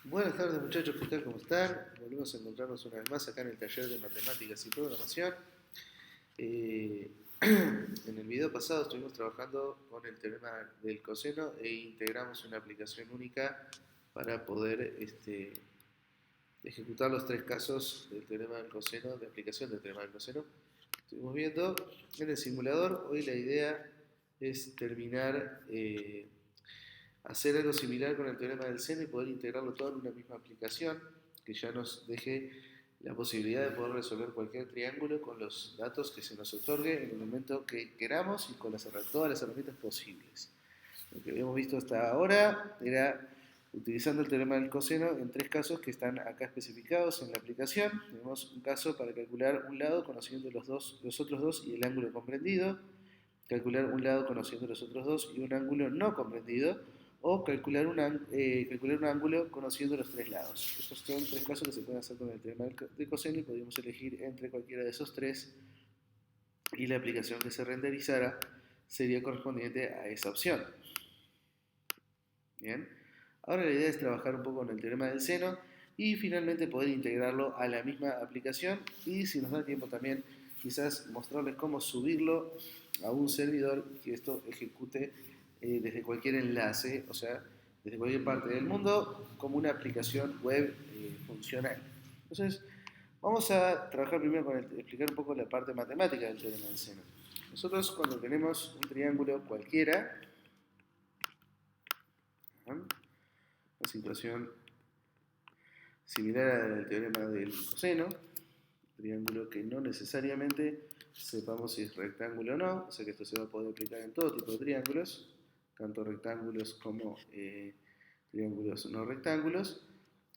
Buenas tardes muchachos, ¿qué tal? ¿Cómo están? Volvemos a encontrarnos una vez más acá en el taller de matemáticas y programación. Eh, en el video pasado estuvimos trabajando con el teorema del coseno e integramos una aplicación única para poder ejecutar los tres casos del teorema del coseno, de aplicación del teorema del coseno. Estuvimos viendo en el simulador. Hoy la idea es terminar hacer algo similar con el teorema del seno y poder integrarlo todo en una misma aplicación que ya nos deje la posibilidad de poder resolver cualquier triángulo con los datos que se nos otorgue en el momento que queramos y con todas las herramientas posibles. Lo que habíamos visto hasta ahora era utilizando el teorema del coseno en tres casos que están acá especificados en la aplicación. Tenemos un caso para calcular un lado conociendo los otros dos y el ángulo comprendido, calcular un lado conociendo los otros dos y un ángulo no comprendido, o calcular un ángulo conociendo los tres lados. Estos son tres casos que se pueden hacer con el teorema de coseno y podemos elegir entre cualquiera de esos tres y la aplicación que se renderizara sería correspondiente a esa opción. Bien, ahora la idea es trabajar un poco con el teorema del seno y finalmente poder integrarlo a la misma aplicación y si nos da tiempo también quizás mostrarles cómo subirlo a un servidor que esto ejecute desde cualquier enlace, o sea, desde cualquier parte del mundo como una aplicación web funcional. Entonces, vamos a trabajar primero con explicar un poco la parte matemática del teorema del seno. Nosotros cuando tenemos un triángulo cualquiera, ¿no?, una situación similar al teorema del coseno, triángulo que no necesariamente sepamos si es rectángulo o no, o sea que esto se va a poder aplicar en todo tipo de triángulos, tanto rectángulos como triángulos no rectángulos.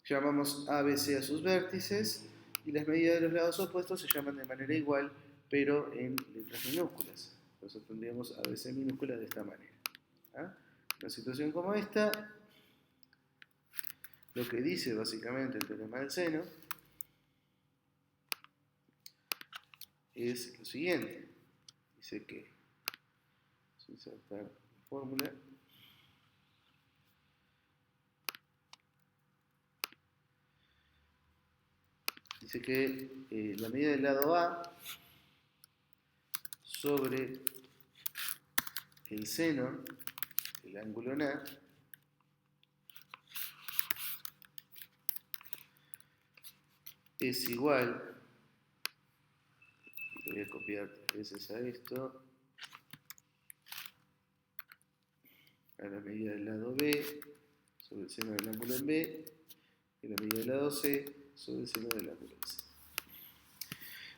Llamamos ABC a sus vértices y las medidas de los lados opuestos se llaman de manera igual, pero en letras minúsculas. Entonces tendríamos ABC minúscula de esta manera. ¿Ah? Una situación como esta, lo que dice básicamente el teorema del seno es lo siguiente. Dice que, sin insertar la fórmula, dice que la medida del lado A sobre el seno, el ángulo en A, es igual, voy a copiar tres veces a esto, a la medida del lado B sobre el seno del ángulo en B y la medida del lado C sobre el seno del ángulo en C.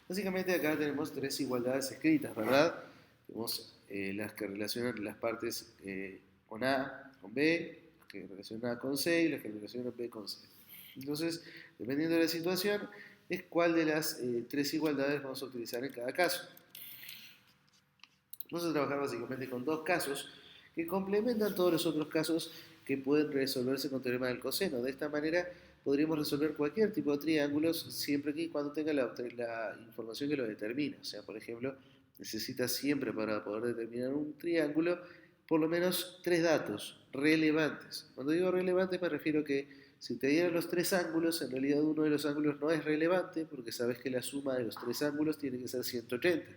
Básicamente acá tenemos tres igualdades escritas, ¿verdad? Tenemos las que relacionan las partes con A, con B, las que relacionan A con C y las que relacionan B con C. Entonces, dependiendo de la situación, es cuál de las tres igualdades vamos a utilizar en cada caso. Vamos a trabajar básicamente con dos casos que complementan todos los otros casos que pueden resolverse con teorema del coseno. De esta manera podríamos resolver cualquier tipo de triángulos siempre que y cuando tenga la información que lo determina. O sea, por ejemplo, necesita siempre para poder determinar un triángulo por lo menos tres datos relevantes. Cuando digo relevantes me refiero a que si te dieran los tres ángulos, en realidad uno de los ángulos no es relevante porque sabes que la suma de los tres ángulos tiene que ser 180.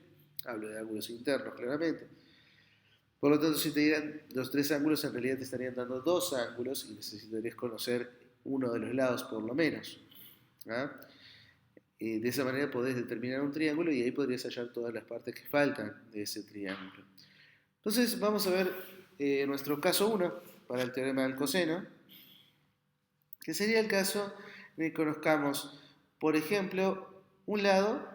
Hablo de ángulos internos, claramente. Por lo tanto, si te dieran los tres ángulos, en realidad te estarían dando dos ángulos y necesitarías conocer uno de los lados por lo menos. ¿Ah? De esa manera podés determinar un triángulo y ahí podrías hallar todas las partes que faltan de ese triángulo. Entonces vamos a ver nuestro caso 1 para el teorema del coseno, que sería el caso en el que conozcamos, por ejemplo, un lado,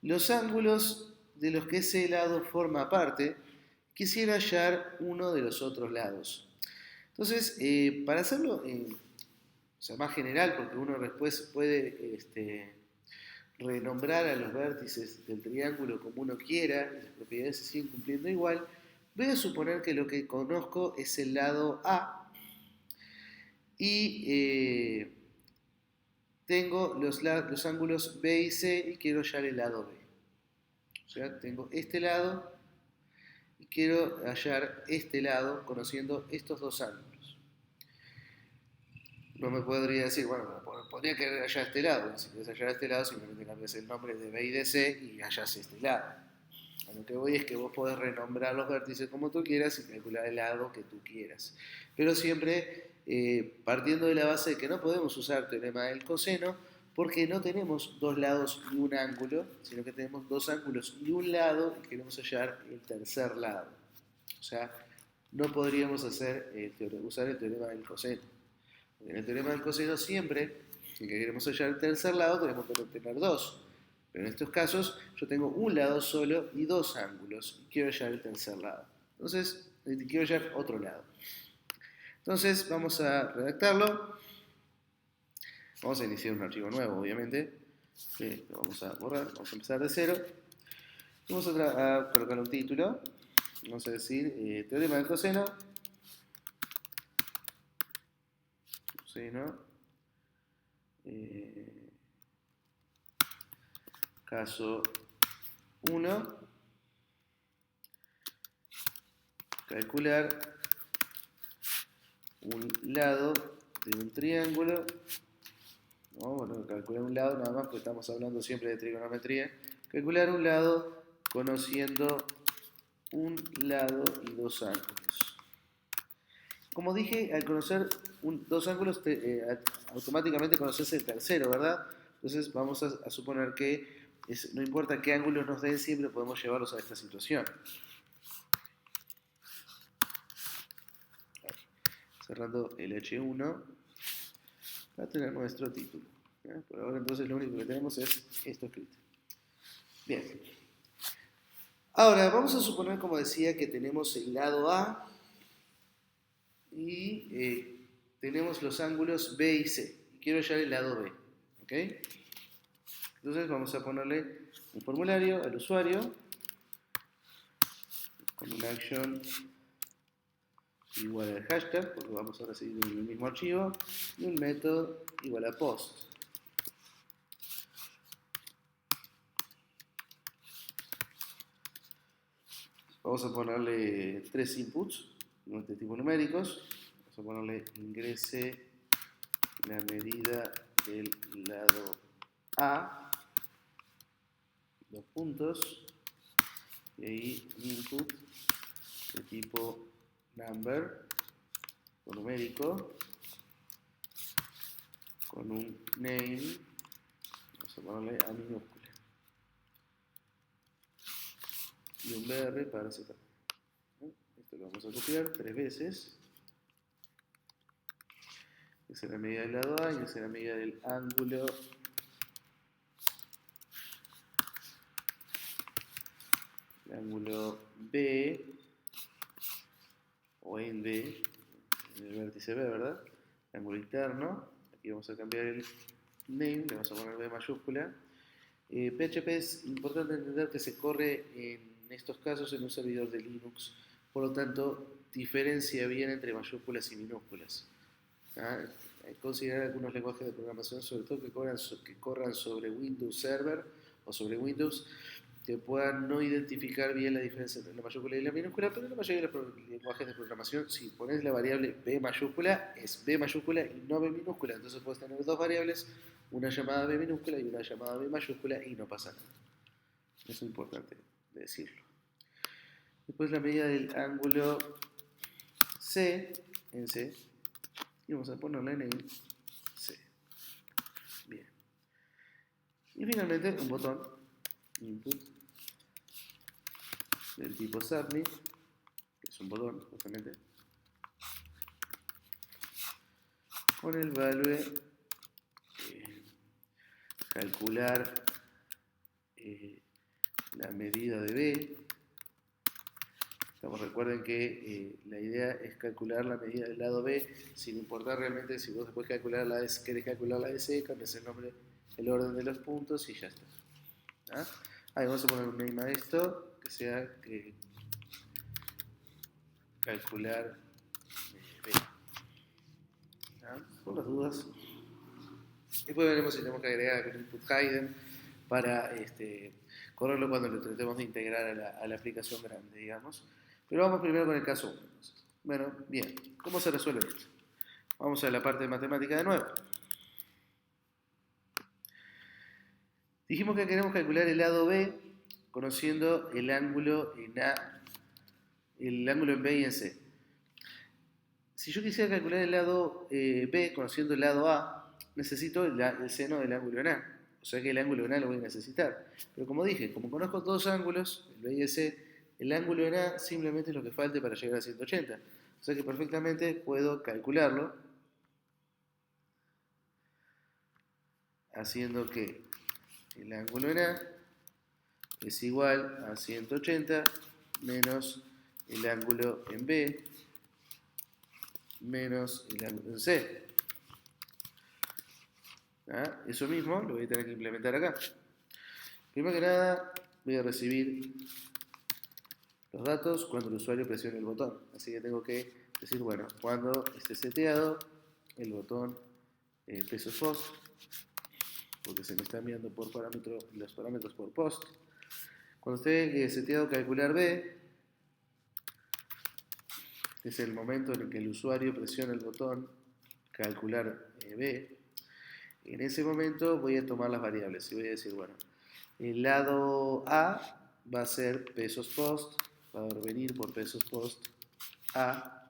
los ángulos de los que ese lado forma parte, quisiera hallar uno de los otros lados. Entonces, para hacerlo o sea, más general, porque uno después puede renombrar a los vértices del triángulo como uno quiera, y las propiedades se siguen cumpliendo igual, voy a suponer que lo que conozco es el lado A y tengo los ángulos B y C y quiero hallar el lado B. O sea, tengo este lado y quiero hallar este lado conociendo estos dos ángulos. no me podría decir, bueno, podría querer hallar este lado. Si quieres hallar este lado, simplemente cambias el nombre de B y de C y hallas este lado. A lo que voy es que vos podés renombrar los vértices como tú quieras y calcular el lado que tú quieras. Pero siempre partiendo de la base de que no podemos usar teorema del coseno porque no tenemos dos lados y un ángulo, sino que tenemos dos ángulos y un lado y queremos hallar el tercer lado. O sea, no podríamos usar el teorema del coseno. En el teorema del coseno siempre, si queremos hallar el tercer lado, tenemos que obtener dos. Pero en estos casos yo tengo un lado solo y dos ángulos y quiero hallar el tercer lado. Entonces, quiero hallar otro lado. Entonces, vamos a redactarlo. Vamos a iniciar un archivo nuevo, obviamente. Lo vamos a borrar, vamos a empezar de cero. Vamos a colocar un título. Vamos a decir teorema del coseno. Caso 1. Calcular un lado de un triángulo. No, bueno, calcular un lado nada más porque estamos hablando siempre de trigonometría. Calcular un lado conociendo un lado y dos ángulos. Como dije, al conocer dos ángulos, automáticamente conoces el tercero, ¿verdad? Entonces vamos a suponer que no importa qué ángulos nos den, siempre podemos llevarlos a esta situación. Cerrando el H1 para tener nuestro título. Por ahora entonces lo único que tenemos es esto escrito. Bien. Ahora vamos a suponer, como decía, que tenemos el lado A y tenemos los ángulos B y C. Quiero hallar el lado B. ¿Ok? Entonces vamos a ponerle un formulario al usuario con una acción igual al hashtag, porque vamos a recibir en el mismo archivo, y un método igual a post. Vamos a ponerle tres inputs de tipo numéricos. Vamos a ponerle ingrese la medida del lado A, dos puntos, y ahí input de tipo number o numérico con un name, vamos a ponerle A minúscula y un BR para Z. Esto lo vamos a copiar tres veces. Esa es la medida del lado A y esa es la medida del ángulo B o en B, en el vértice B, ¿verdad? El ángulo interno. Aquí vamos a cambiar el name, le vamos a poner B mayúscula. PHP es importante entender que se corre en estos casos en un servidor de Linux, por lo tanto diferencia bien entre mayúsculas y minúsculas. Hay que considerar algunos lenguajes de programación, sobre todo que corran sobre Windows Server o sobre Windows, que puedan no identificar bien la diferencia entre la mayúscula y la minúscula, pero en la mayoría de los lenguajes de programación, si pones la variable B mayúscula, es B mayúscula y no B minúscula. Entonces puedes tener dos variables, una llamada B minúscula y una llamada B mayúscula, y no pasa nada. Eso es importante decirlo. Después la medida del ángulo C en C, y vamos a ponerle en C. Bien. Y finalmente un botón input del tipo submit, que es un botón justamente, con el value calcular la medida de B. Recuerden que la idea es calcular la medida del lado B sin importar realmente si vos después querés calcular la de C, cambias el nombre, el orden de los puntos y ya está. Ahí vamos a poner un name a esto que sea calcular B. Por las dudas. Después veremos si tenemos que agregar el input hidden para correrlo cuando lo tratemos de integrar a la aplicación grande, digamos. Pero vamos primero con el caso 1. Bueno, bien, ¿cómo se resuelve esto? Vamos a la parte de matemática de nuevo. Dijimos que queremos calcular el lado B conociendo el ángulo en A, el ángulo en B y en C. Si yo quisiera calcular el lado B conociendo el lado A, necesito el seno del ángulo en A. O sea que el ángulo en A lo voy a necesitar. Pero como dije, como conozco dos ángulos, el B y el C, el ángulo en A simplemente es lo que falte para llegar a 180. O sea que perfectamente puedo calcularlo haciendo que el ángulo en A es igual a 180 menos el ángulo en B menos el ángulo en C. ¿Ah? Eso mismo lo voy a tener que implementar acá. Primero que nada, voy a recibir los datos cuando el usuario presione el botón. Así que tengo que decir, bueno, cuando esté seteado el botón pesos post, porque se me está enviando por los parámetros por post. Cuando esté seteado calcular B, es el momento en el que el usuario presiona el botón calcular B. En ese momento voy a tomar las variables y voy a decir, bueno, el lado A va a ser pesos post, va a venir por pesos post A.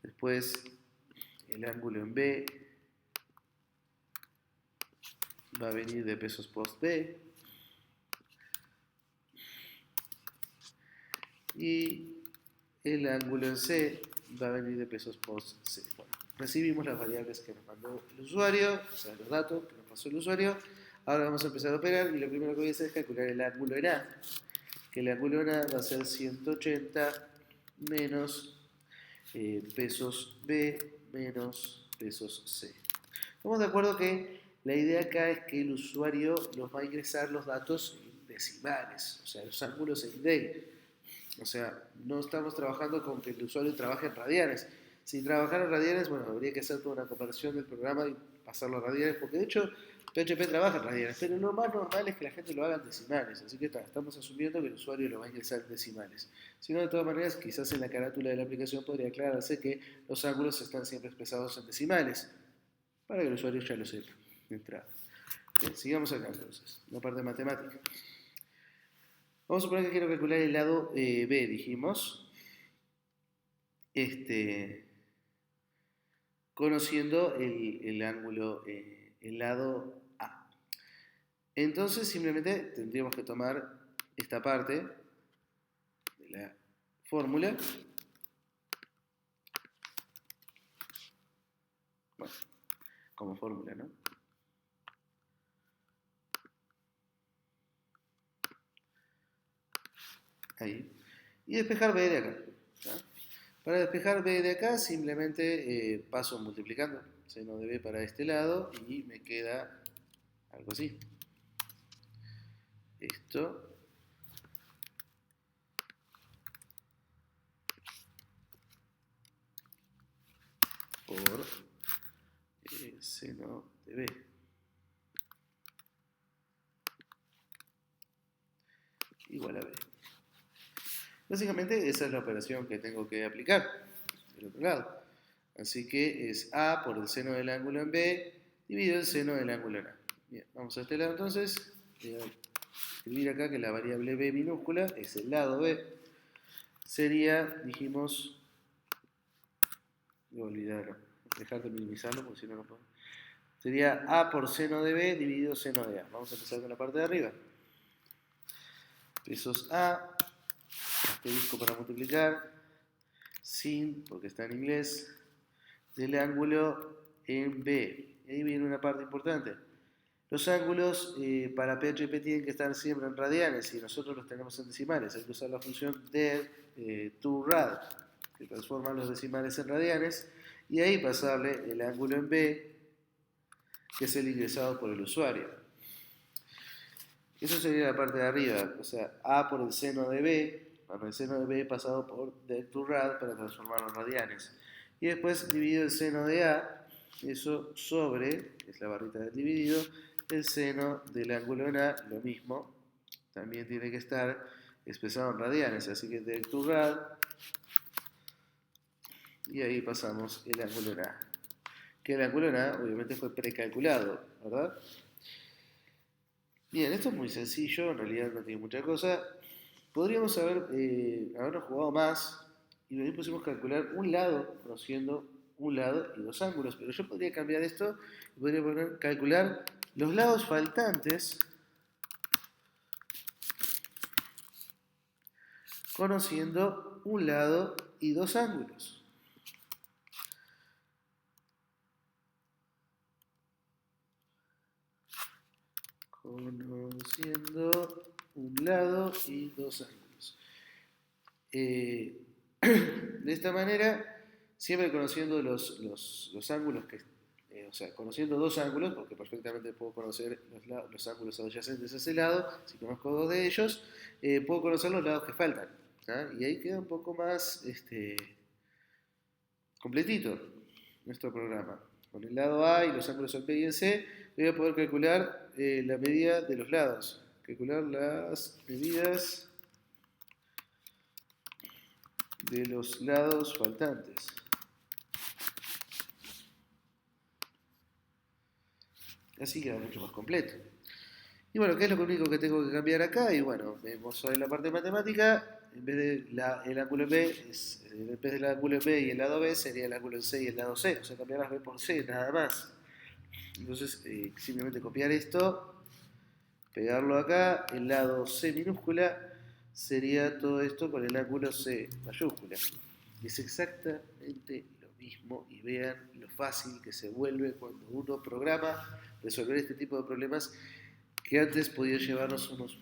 Después el ángulo en B va a venir de pesos post B. Y el ángulo en C va a venir de pesos post C. Bueno, recibimos las variables que nos mandó el usuario, o sea, los datos que nos pasó el usuario. Ahora vamos a empezar a operar y lo primero que voy a hacer es calcular el ángulo en A. Que el ángulo en A va a ser 180 menos pesos B menos pesos C. Estamos de acuerdo que la idea acá es que el usuario nos va a ingresar los datos en decimales, o sea, los ángulos en D. O sea, no estamos trabajando con que el usuario trabaje en radianes. Si trabajara en radianes, bueno, habría que hacer toda una comparación del programa y pasarlo a radianes, porque de hecho PHP trabaja en radianes, pero lo más normal es que la gente lo haga en decimales, así que estamos asumiendo que el usuario lo va a ingresar en decimales. Si no, de todas maneras, quizás en la carátula de la aplicación podría aclararse que los ángulos están siempre expresados en decimales, para que el usuario ya lo sepa de entrada. Bien, sigamos acá entonces, la parte matemática. Vamos a suponer que quiero calcular el lado B, dijimos, conociendo el ángulo, el lado A. Entonces simplemente tendríamos que tomar esta parte de la fórmula, bueno, como fórmula, ¿no? Ahí. Y despejar B de acá. ¿Ya? Para despejar B de acá simplemente paso multiplicando seno de B para este lado y me queda algo así. Esto por seno de B. Igual a B. Básicamente esa es la operación que tengo que aplicar del otro lado. Así que es A por el seno del ángulo en B dividido el seno del ángulo en A. Bien, vamos a este lado entonces. Voy a escribir acá que la variable B minúscula es el lado B. Sería, dijimos, voy a olvidar, dejar de minimizarlo porque si no, no puedo. Sería A por seno de B dividido seno de A. Vamos a empezar con la parte de arriba. Pesos A, asterisco para multiplicar, sin, porque está en inglés, del ángulo en B. Y ahí viene una parte importante. Los ángulos para PHP tienen que estar siempre en radianes y nosotros los tenemos en decimales. Hay que usar la función de toRad, que transforma los decimales en radianes, y ahí pasarle el ángulo en B, que es el ingresado por el usuario. Eso sería la parte de arriba, o sea, A por el seno de B, el seno de B pasado por toRad para transformarlo en radianes. Y después dividido el seno de A, eso sobre, es la barrita del dividido, el seno del ángulo en A, lo mismo, también tiene que estar expresado en radianes, así que del toRad y ahí pasamos el ángulo en A. Que el ángulo en A obviamente fue precalculado, ¿verdad? Bien, esto es muy sencillo, en realidad no tiene mucha cosa. Podríamos habernos jugado más y ahí pusimos calcular un lado, conociendo un lado y dos ángulos, pero yo podría cambiar esto y podría poner calcular los lados faltantes conociendo un lado y dos ángulos. Conociendo un lado y dos ángulos. De esta manera, siempre conociendo los ángulos o sea, conociendo dos ángulos, porque perfectamente puedo conocer los ángulos adyacentes a ese lado, si conozco dos de ellos, puedo conocer los lados que faltan. ¿Ah? Y ahí queda un poco más completito nuestro programa. Con el lado A y los ángulos en B y en C, voy a poder calcular la medida de los lados. Calcular las medidas de los lados faltantes. Así queda mucho más completo. Y bueno, ¿qué es lo único que tengo que cambiar acá? Y bueno, vemos en la parte matemática, en vez de el ángulo en B, en vez del ángulo en B y el lado B, sería el ángulo en C y el lado C. O sea, cambiar las B por C, nada más. Entonces, simplemente copiar esto, pegarlo acá, el lado C minúscula sería todo esto con el ángulo C mayúscula. Y es exactamente lo mismo y vean lo fácil que se vuelve cuando uno programa resolver este tipo de problemas que antes podía llevarnos unos,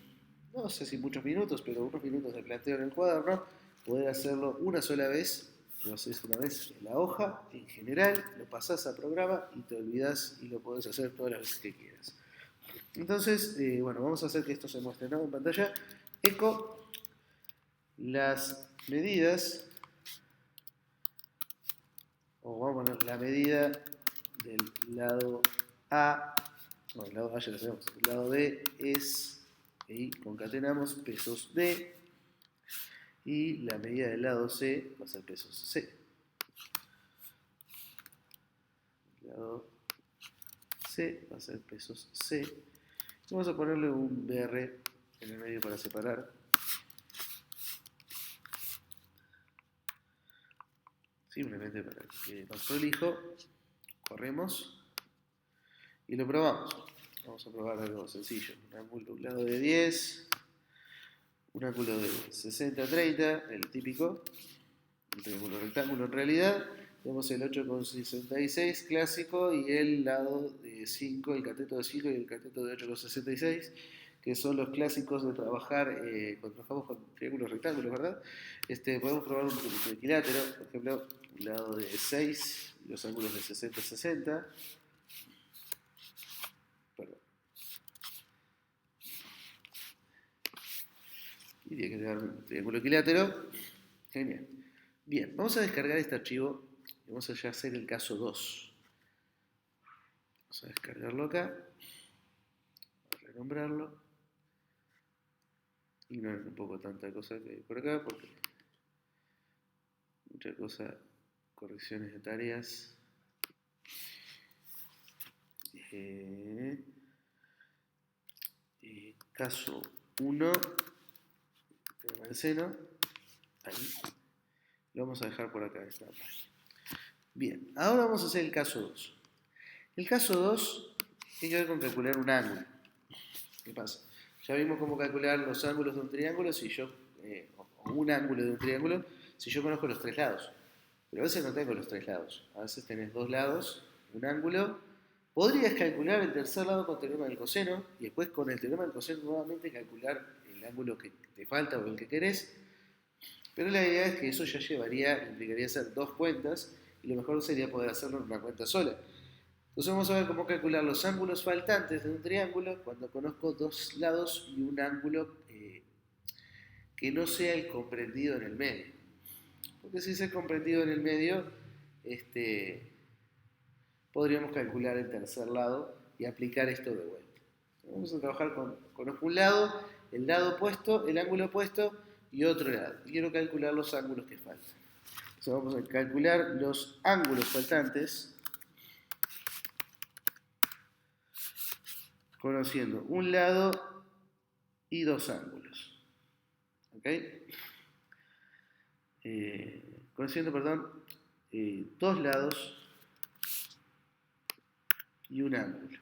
no sé si muchos minutos, pero unos minutos de planteo en el cuaderno, poder hacerlo una sola vez, lo haces una vez en la hoja, en general, lo pasás a programa y te olvidas y lo podés hacer todas las veces que quieras. Entonces, bueno, vamos a hacer que esto se muestre, ¿no? En pantalla. Eco las medidas, o vamos a poner la medida del lado A, no, el lado A ya lo sabemos, el lado B es, y concatenamos pesos D, y la medida del lado C va a ser pesos C. El lado C va a ser pesos C. Y vamos a ponerle un BR en el medio para separar. Simplemente para que quede más prolijo. Corremos y lo probamos. Vamos a probar algo sencillo. Un lado de 10, un ángulo de 60-30, el típico, un triángulo rectángulo en realidad. Tenemos el 8,66 clásico y el lado de 5, el cateto de 5 y el cateto de 8,66, que son los clásicos de trabajar cuando trabajamos con triángulos rectángulos, ¿verdad? Podemos probar un equilátero, por ejemplo, un lado de 6, los ángulos de 60-60. Y tiene que quedar un triángulo equilátero. Genial. Bien, vamos a descargar este archivo y vamos a ya hacer el caso 2. Vamos a descargarlo acá, a renombrarlo. Ignoren un poco tanta cosa que hay por acá porque mucha cosa, correcciones de tareas. Caso 1 de seno, ahí. Lo vamos a dejar por acá en esta página. Bien, ahora vamos a hacer el caso 2. El caso 2 tiene que ver con calcular un ángulo. ¿Qué pasa? Ya vimos cómo calcular los ángulos de un triángulo o un ángulo de un triángulo si yo conozco los tres lados. Pero a veces no tengo los tres lados. A veces tenés dos lados, un ángulo. Podrías calcular el tercer lado con teorema del coseno y después con el teorema del coseno nuevamente calcular el ángulo que te falta o el que querés. Pero la idea es que eso ya implicaría hacer dos cuentas y lo mejor sería poder hacerlo en una cuenta sola. Entonces vamos a ver cómo calcular los ángulos faltantes de un triángulo cuando conozco dos lados y un ángulo que no sea el comprendido en el medio. Porque si es el comprendido en el medio, podríamos calcular el tercer lado y aplicar esto de vuelta. Vamos a trabajar con un lado, el lado opuesto, el ángulo opuesto y otro lado. Quiero calcular los ángulos que faltan. vamos a calcular los ángulos faltantes conociendo un lado y dos ángulos. ¿Ok? Conociendo, perdón, dos lados y un ángulo.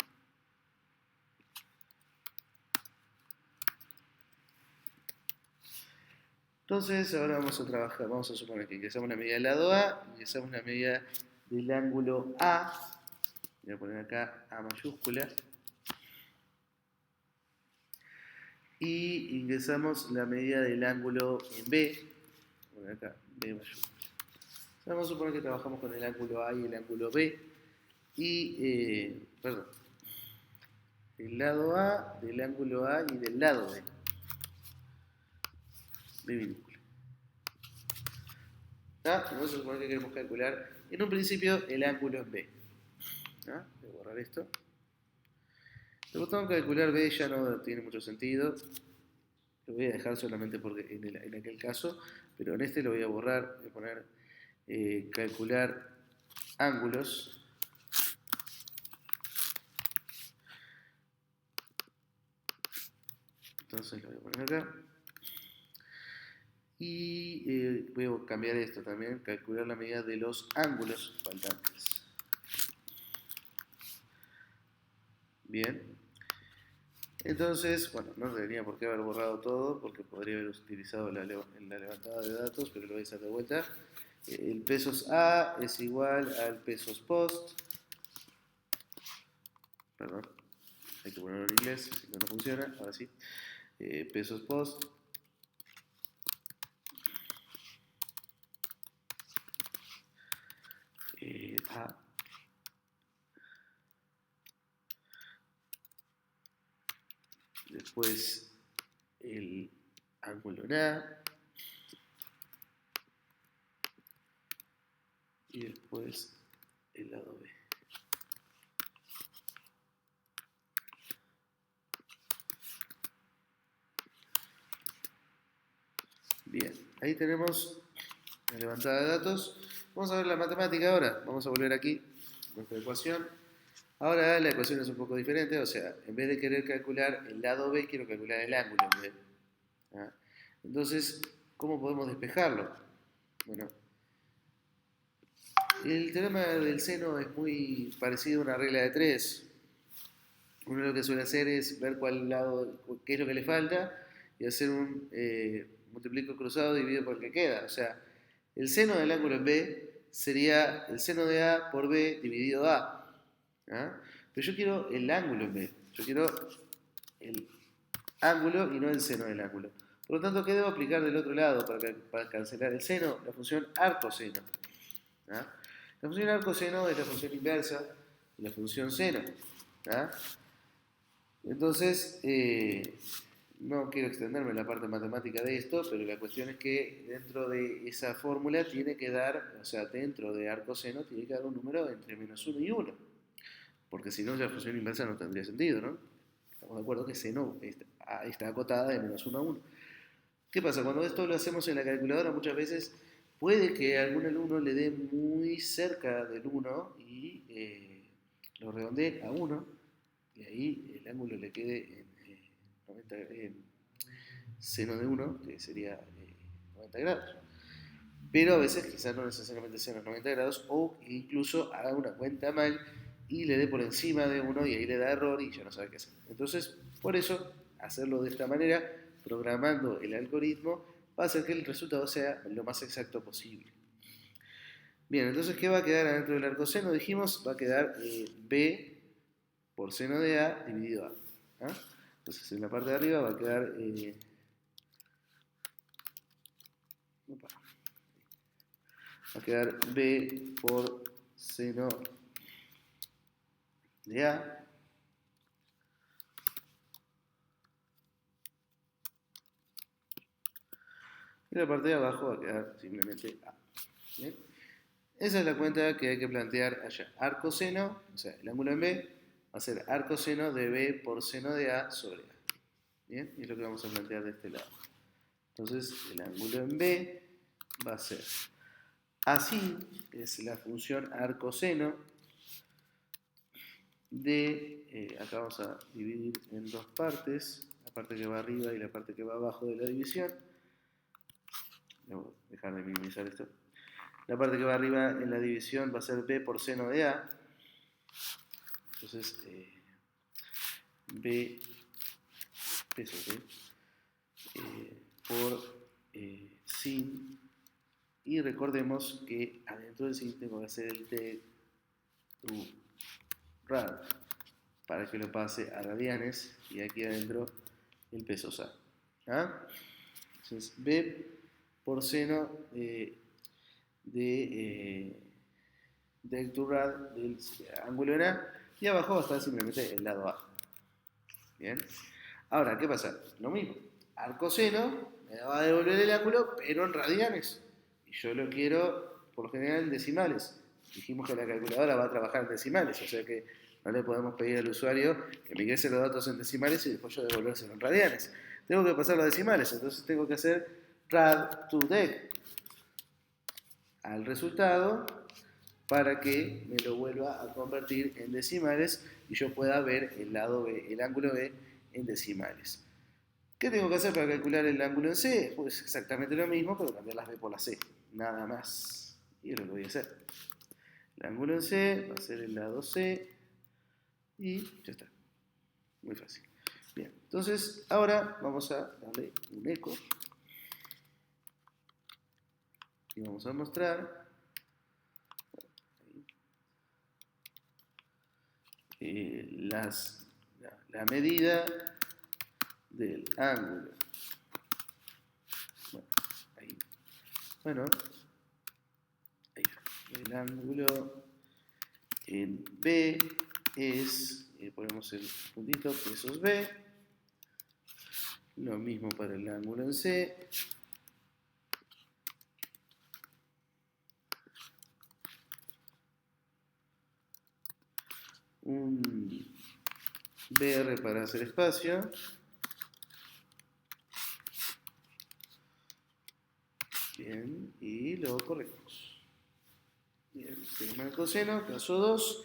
Entonces, ahora vamos a trabajar, vamos a suponer que ingresamos la medida del lado A, ingresamos la medida del ángulo A, voy a poner acá A mayúscula, y ingresamos la medida del ángulo en B, voy a poner acá B mayúscula. Vamos a suponer que trabajamos con el ángulo A y el ángulo B, y, perdón, del lado A, del ángulo A y del lado B, B minúscula. Vamos a suponer que queremos calcular en un principio el ángulo en B. Voy a borrar esto. El botón calcular B ya no tiene mucho sentido. Lo voy a dejar solamente porque en aquel caso, pero en este lo voy a borrar. Voy a poner calcular ángulos. Entonces lo voy a poner acá. Y voy a cambiar esto también, calcular la medida de los ángulos faltantes. Bien. Entonces, bueno, no debería por qué haber borrado todo, porque podría haber utilizado la levantada de datos, pero lo voy a hacer de vuelta. El pesos A es igual al pesos post. Perdón, hay que ponerlo en inglés, si no, no funciona. Ahora sí. Pesos post. A. Después el ángulo en A. Y después el lado B. Bien, ahí tenemos la levantada de datos. Vamos a ver la matemática ahora. Vamos a volver aquí, nuestra ecuación. Ahora la ecuación es un poco diferente, o sea, en vez de querer calcular el lado B, quiero calcular el ángulo en B. Entonces, ¿cómo podemos despejarlo? Bueno, el teorema del seno es muy parecido a una regla de tres. Uno lo que suele hacer es ver cuál lado, qué es lo que le falta y hacer un multiplico cruzado dividido por el que queda. O sea, el seno del ángulo en B sería el seno de A por B dividido A. Pero yo quiero el ángulo en B. Yo quiero el ángulo y no el seno del ángulo. Por lo tanto, ¿qué debo aplicar del otro lado para cancelar el seno? La función arcoseno. La función arcoseno es la función inversa de la función seno. Entonces, no quiero extenderme en la parte matemática de esto, pero la cuestión es que dentro de esa fórmula tiene que dar, o sea, dentro de arcoseno tiene que dar un número entre menos 1 y 1, porque si no la función inversa no tendría sentido, ¿no? Estamos de acuerdo que seno está acotada de menos 1 a 1. ¿Qué pasa? Cuando esto lo hacemos en la calculadora muchas veces puede que algún alumno le dé muy cerca del 1 y lo redondee a 1 y ahí el ángulo le quede en seno de 1, que sería 90 grados. Pero a veces quizás no necesariamente sean los 90 grados o incluso haga una cuenta mal y le dé por encima de 1 y ahí le da error y ya no sabe qué hacer. Entonces, por eso, hacerlo de esta manera, programando el algoritmo, va a hacer que el resultado sea lo más exacto posible. Bien, entonces, ¿qué va a quedar adentro del arcoseno? Dijimos, va a quedar B por seno de A dividido A. Entonces, en la parte de arriba va a quedar... va a quedar B por seno de A. Y la parte de abajo va a quedar simplemente A. ¿Bien? Esa es la cuenta que hay que plantear allá. Arcoseno, o sea, el ángulo en B, va a ser arcoseno de B por seno de A sobre A. ¿Bien? Y es lo que vamos a plantear de este lado. Entonces, el ángulo en B va a ser Así es la función arcoseno de, acá vamos a dividir en dos partes, la parte que va arriba y la parte que va abajo de la división. Voy a dejar de minimizar esto. La parte que va arriba en la división va a ser b por seno de a. Entonces, b, eso, ¿okay? Por sin. Y recordemos que adentro del sin tengo que hacer el t rad para que lo pase a radianes y aquí adentro el peso sa. ¿Ah? Entonces, b por seno del 2 rad del ángulo en A y abajo va a estar simplemente el lado A. Bien. Ahora, ¿qué pasa? Lo mismo. Arcoseno me va a devolver el ángulo, pero en radianes. Y yo lo quiero, por lo general, en decimales. Dijimos que la calculadora va a trabajar en decimales, o sea que no le podemos pedir al usuario que me ingrese los datos en decimales y después yo devolvérselo en radianes. Tengo que pasar los decimales, entonces tengo que hacer rad to dec al resultado para que me lo vuelva a convertir en decimales y yo pueda ver el lado B, el ángulo B en decimales. ¿Qué tengo que hacer para calcular el ángulo en C? Pues exactamente lo mismo, pero cambiar las B por la C, nada más. Y es lo que voy a hacer. El ángulo en C va a ser el lado C y ya está. Muy fácil. Bien, entonces ahora vamos a darle un eco y vamos a mostrar la medida del ángulo. Bueno, ahí. Bueno, ahí. El ángulo en B es, ponemos el puntito, pesos B. Lo mismo para el ángulo en C. Un BR para hacer espacio. Bien, y lo corregimos. Bien, teorema del coseno, caso 2.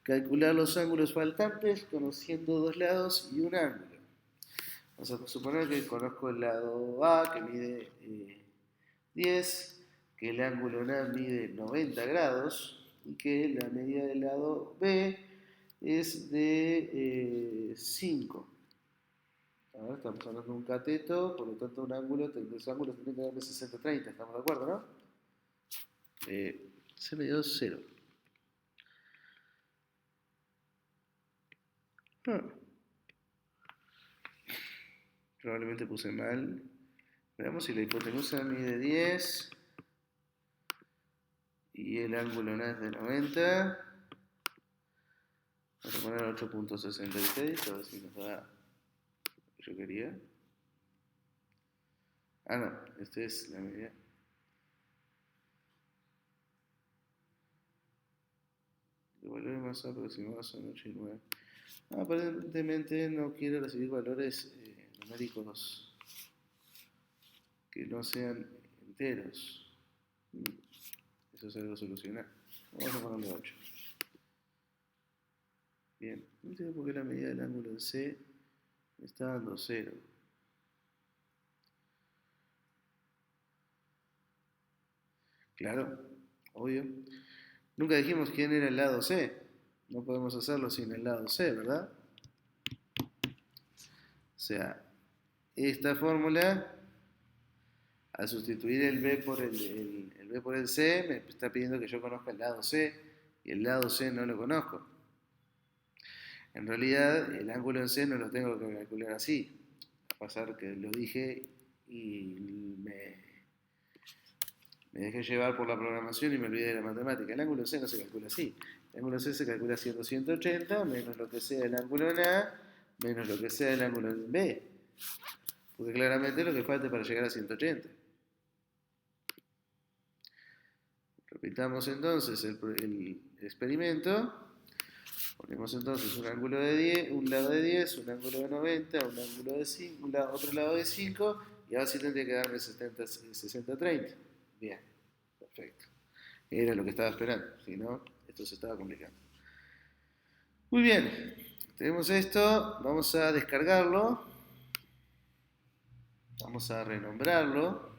Calcular los ángulos faltantes conociendo dos lados y un ángulo. Vamos a suponer que conozco el lado A que mide 10, que el ángulo en A mide 90 grados y que la medida del lado B es de 5. Ahora estamos hablando de un cateto, por lo tanto un ángulo, los ángulos tienen que dar de 60-30, ¿estamos de acuerdo, no? C me dio 0. Probablemente puse mal. Veamos si la hipotenusa mide 10 y el ángulo en A es de 90. Vamos a poner 8.66, a ver si nos da lo que yo quería. Ah, no, esta es la medida. Los valores más aproximados son 8 y 9. Aparentemente no quiero recibir valores numéricos que no sean enteros. Eso es algo a solucionar. Vamos a ponerle 8. Bien, no entiendo por qué la medida del ángulo en C me está dando 0. Claro, obvio. Nunca dijimos quién era el lado C. No podemos hacerlo sin el lado C, ¿verdad? O sea, esta fórmula, al sustituir el B por el B por el C, me está pidiendo que yo conozca el lado C, y el lado C no lo conozco. En realidad, el ángulo en C no lo tengo que calcular así. Va a pasar que lo dije y me dejé llevar por la programación y me olvidé de la matemática. El ángulo C no se calcula así. El ángulo C se calcula siendo 180 menos lo que sea el ángulo en A menos lo que sea el ángulo en B. Porque claramente lo que falta para llegar a 180. Repitamos entonces el experimento. Ponemos entonces un ángulo de 10, un lado de 10, un ángulo de 90, un ángulo de 5, otro lado de 5, y ahora sí tendría que darme 60-30. Bien, perfecto. Era lo que estaba esperando, si no, esto se estaba complicando. Muy bien, tenemos esto, vamos a descargarlo, vamos a renombrarlo,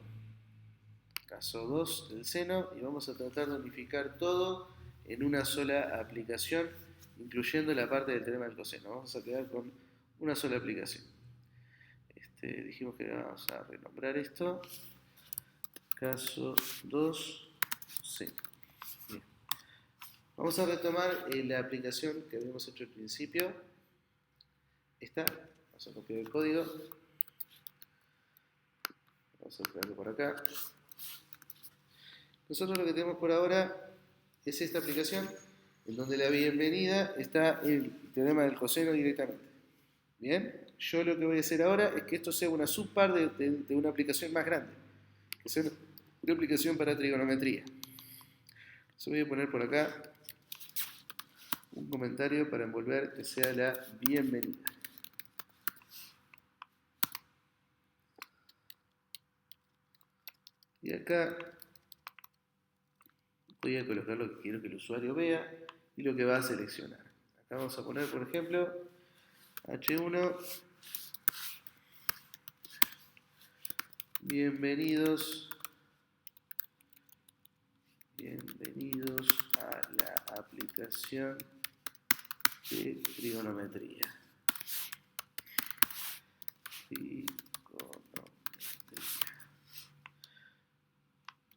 caso 2 del seno, y vamos a tratar de unificar todo en una sola aplicación, incluyendo la parte del teorema del coseno. Vamos a quedar con una sola aplicación. Dijimos que vamos a renombrar esto, caso 2, seno. Bien. Vamos a retomar la aplicación que habíamos hecho al principio. Esta, vamos a copiar el código. Vamos a traerlo por acá. Nosotros lo que tenemos por ahora es esta aplicación, en donde la bienvenida está el teorema del coseno directamente. Bien, yo lo que voy a hacer ahora es que esto sea una subpar de una aplicación más grande, que sea una aplicación para trigonometría. Entonces voy a poner por acá un comentario para envolver que sea la bienvenida. Y acá voy a colocar lo que quiero que el usuario vea y lo que va a seleccionar. Acá vamos a poner, por ejemplo, H1, bienvenidos a la aplicación de trigonometría.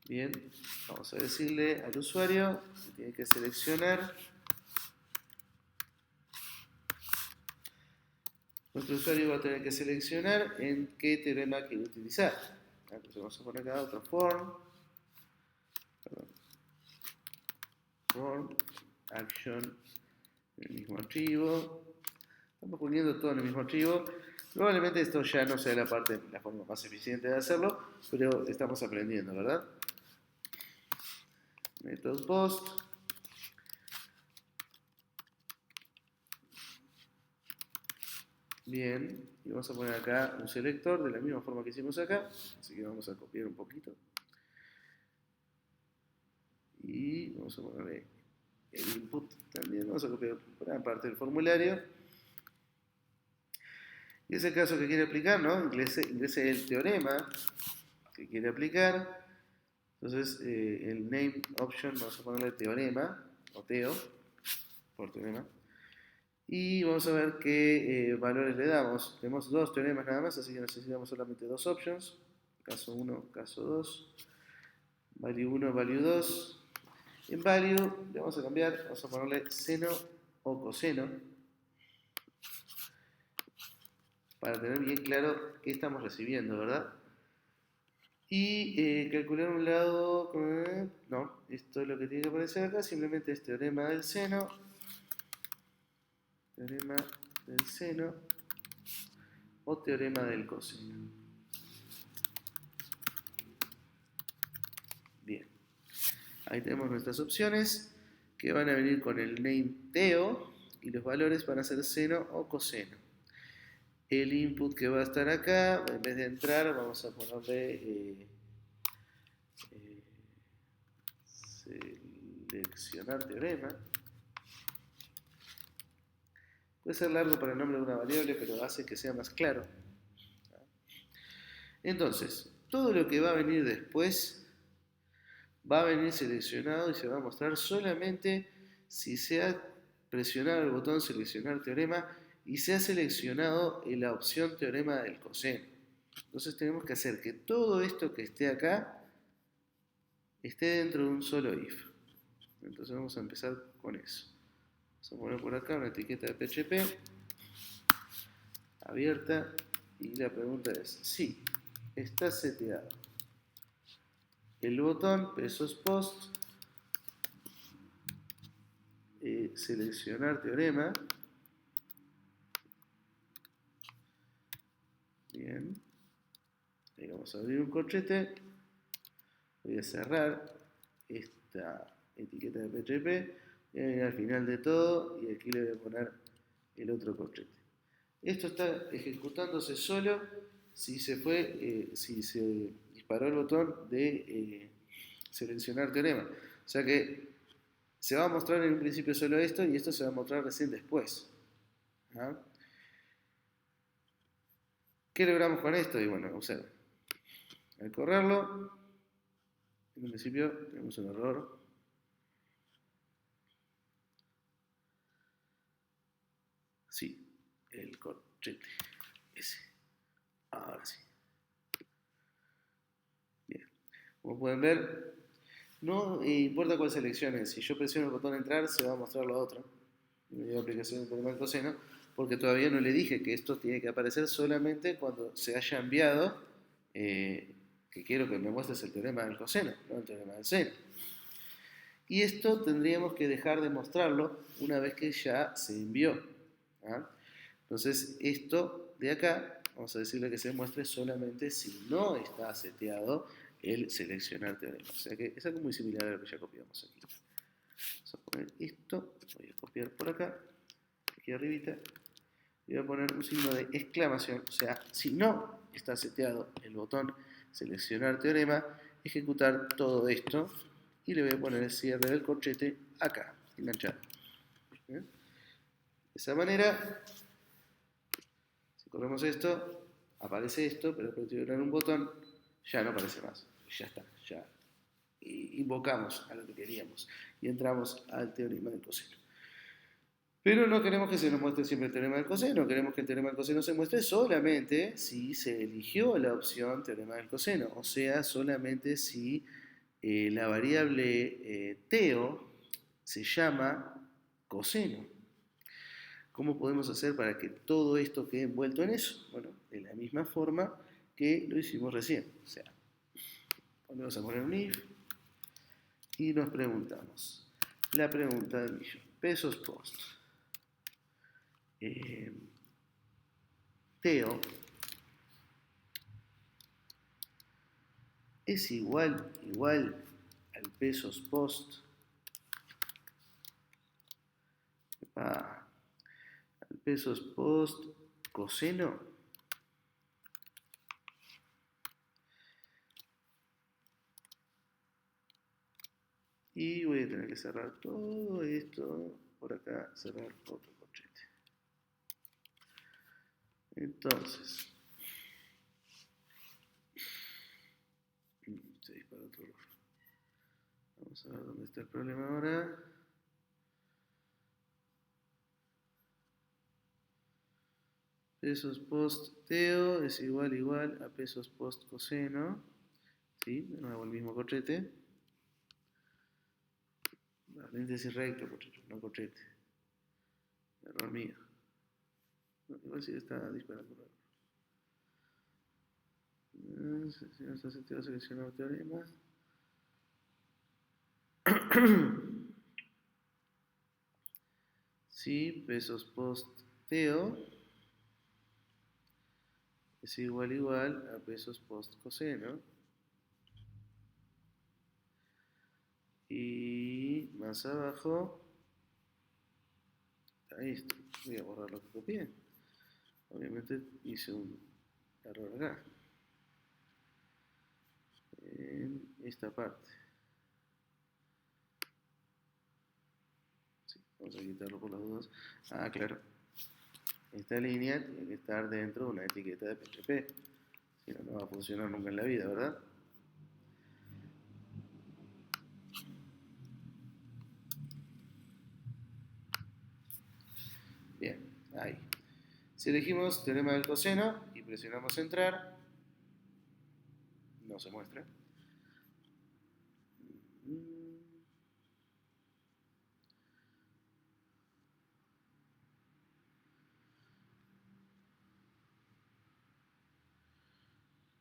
Bien, vamos a decirle al usuario que tiene que seleccionar. Nuestro usuario va a tener que seleccionar en qué teorema quiere utilizar. Entonces vamos a poner acá otro form, action, en el mismo archivo. Estamos poniendo todo en el mismo archivo. Probablemente esto ya no sea la forma más eficiente de hacerlo, pero estamos aprendiendo, ¿verdad? Method post. Bien, y vamos a poner acá un selector de la misma forma que hicimos acá, así que vamos a copiar un poquito. Y vamos a ponerle el input también, vamos a copiar gran parte del formulario. Y ese caso que quiere aplicar, ¿no? Ingrese el teorema que quiere aplicar. Entonces, el name option, vamos a ponerle teorema, o teo, por teorema. Y vamos a ver qué valores le damos. Tenemos dos teoremas nada más, así que necesitamos solamente dos options. Caso 1, caso 2. Value 1, value 2. En value le vamos a cambiar, vamos a ponerle seno o coseno, para tener bien claro qué estamos recibiendo, ¿verdad? Y calcular un lado, no, esto es lo que tiene que aparecer acá, simplemente es teorema del seno o teorema del coseno. Bien, ahí tenemos nuestras opciones que van a venir con el name teo y los valores van a ser seno o coseno. El input que va a estar acá, en vez de entrar, vamos a ponerle seleccionar teorema. Puede ser largo para el nombre de una variable, pero hace que sea más claro. Entonces, todo lo que va a venir después va a venir seleccionado y se va a mostrar solamente si se ha presionado el botón seleccionar teorema y se ha seleccionado la opción teorema del coseno. Entonces tenemos que hacer que todo esto que esté acá esté dentro de un solo if. Entonces vamos a empezar con eso. Vamos a poner por acá una etiqueta de PHP abierta y la pregunta es: sí, está seteado el botón pesos post, seleccionar teorema. Bien, ahí vamos a abrir un corchete, voy a cerrar esta etiqueta de PHP, voy a venir al final de todo y aquí le voy a poner el otro corchete. Esto está ejecutándose solo si se disparó el botón de seleccionar teorema. O sea que se va a mostrar en un principio solo esto y esto se va a mostrar recién después. ¿Ah? ¿Qué logramos con esto? Y bueno, observen. Al correrlo, en un principio tenemos un error. Sí, el corchete. Ese. Ahora sí. Bien. Como pueden ver, no importa cuál seleccione. Si yo presiono el botón entrar, se va a mostrar la otra. Mi aplicación de teorema del coseno, porque todavía no le dije que esto tiene que aparecer solamente cuando se haya enviado que quiero que me muestres el teorema del coseno, no el teorema del seno. Y esto tendríamos que dejar de mostrarlo una vez que ya se envió. ¿Ah? Entonces, esto de acá, vamos a decirle que se muestre solamente si no está seteado el seleccionar teorema. O sea que es algo muy similar a lo que ya copiamos aquí. Vamos a poner esto, voy a copiar por acá, aquí arribita, y voy a poner un signo de exclamación. O sea, si no está seteado el botón seleccionar teorema, ejecutar todo esto y le voy a poner el cierre del corchete acá, enganchado. ¿Bien? De esa manera, si corremos esto, aparece esto, pero presionar un botón ya no aparece más. Ya está, ya invocamos a lo que queríamos y entramos al teorema del coseno. Pero no queremos que se nos muestre siempre el teorema del coseno, queremos que el teorema del coseno se muestre solamente si se eligió la opción teorema del coseno, o sea, solamente si la variable teo se llama coseno. ¿Cómo podemos hacer para que todo esto quede envuelto en eso? Bueno, de la misma forma que lo hicimos recién. O sea, vamos a poner un if y nos preguntamos. La pregunta del millón. Pesos post. Teo es igual al pesos post al pesos post coseno. Y voy a tener que cerrar todo esto por acá, cerrar otro corchete. Entonces, se dispara otro error. Vamos a ver dónde está el problema ahora. Pesos post teo es igual a pesos post coseno. ¿Sí? De nuevo el mismo corchete. Paréntesis recto, muchachos, no corchete. Error mío. No, igual sí está disparando error. Si no está sentido seleccionar teorema. Sí, pesos post teo es igual a pesos post coseno. Y más abajo, ahí está. Voy a borrar lo que copié. Obviamente hice un error acá. En esta parte. Sí, vamos a quitarlo por las dudas. Ah, claro. Esta línea tiene que estar dentro de una etiqueta de PHP. Si no, no va a funcionar nunca en la vida, ¿verdad? Bien, ahí. Si elegimos teorema del coseno y presionamos entrar, no se muestra.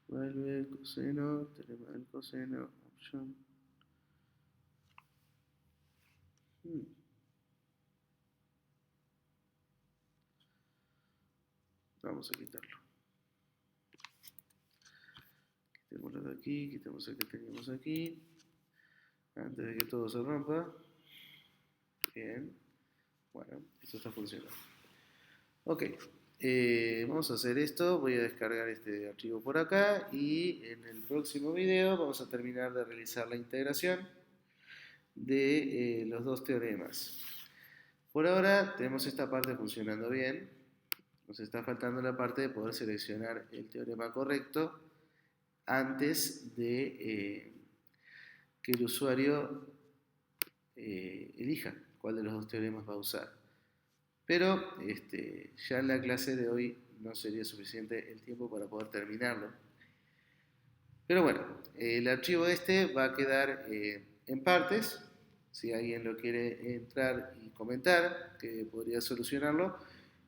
Vuelve coseno, teorema del coseno, opción. Vamos a quitarlo. Quitémoslo de aquí, quitemos el que teníamos aquí. Antes de que todo se rompa. Bien. Bueno, esto está funcionando. Ok. Vamos a hacer esto. Voy a descargar este archivo por acá. Y en el próximo video vamos a terminar de realizar la integración. de los dos teoremas. Por ahora tenemos esta parte funcionando bien. Nos está faltando la parte de poder seleccionar el teorema correcto antes de que el usuario elija cuál de los dos teoremas va a usar. Pero ya en la clase de hoy no sería suficiente el tiempo para poder terminarlo. Pero bueno, el archivo va a quedar en partes. Si alguien lo quiere entrar y comentar, que podría solucionarlo.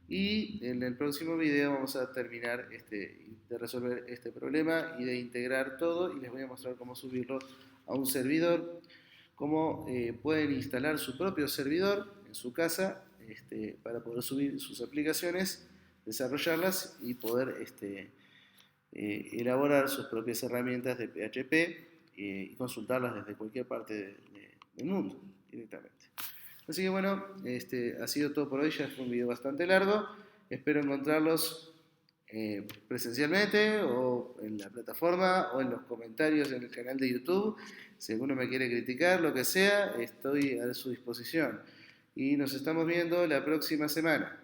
Y en el próximo video vamos a terminar de resolver este problema y de integrar todo. Y les voy a mostrar cómo subirlo a un servidor, cómo pueden instalar su propio servidor en su casa para poder subir sus aplicaciones, desarrollarlas y poder elaborar sus propias herramientas de PHP y consultarlas desde cualquier parte del mundo directamente. Así que bueno, ha sido todo por hoy, ya fue un video bastante largo. Espero encontrarlos presencialmente o en la plataforma o en los comentarios en el canal de YouTube. Si alguno me quiere criticar, lo que sea, estoy a su disposición. Y nos estamos viendo la próxima semana.